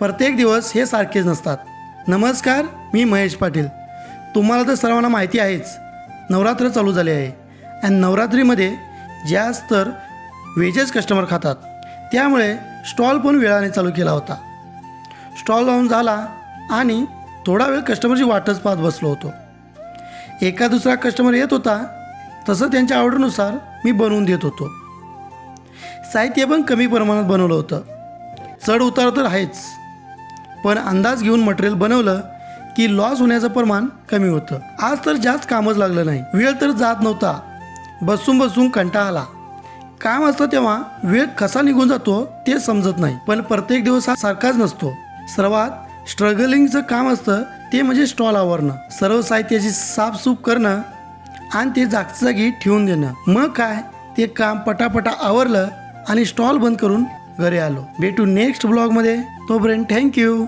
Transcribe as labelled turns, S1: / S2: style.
S1: प्रत्येक दिवस हे सारखेच नसतात. नमस्कार, मी महेश पाटील. तुम्हाला तर सर्वांना माहिती आहेच, नवरात्र चालू झाले आहे आणि नवरात्रीमध्ये जास्त तर व्हेजच कस्टमर खातात. त्यामुळे स्टॉल पण वेळाने चालू केला होता. स्टॉल लावून झाला आणि थोडा वेळ कस्टमरची वाटच पाहत बसलो होतो. एका दुसरा कस्टमर येत होता, तसं त्यांच्या ऑर्डरनुसार मी बनवून देत होतो. साहित्य पण कमी प्रमाणात बनवलं होतं. चढ उतार तर आहेच, पण अंदाज घेऊन मटेरियल बनवलं की लॉस होण्याचं प्रमाण कमी होतं. आज तर जास्त कामच लागलं नाही. वेळ तर जात नव्हता. बसून बसून कंटाळा आला. काम असतं तेव्हा वेळ कसा निघून जातो ते समजत नाही. पण प्रत्येक दिवस हा सारखाच नसतो. सर्वात स्ट्रगलिंगचं काम असतं ते म्हणजे स्टॉल आवरणं, सर्व साहित्याची साफसूफ करणं आणि ते जागच्या जागी ठेवून देणं. मग काय, ते काम पटापटा आवरलं आणि स्टॉल बंद करून घरी आलो. भेटू नेक्स्ट ब्लॉगमध्ये. तोपर्यंत थँक्यू.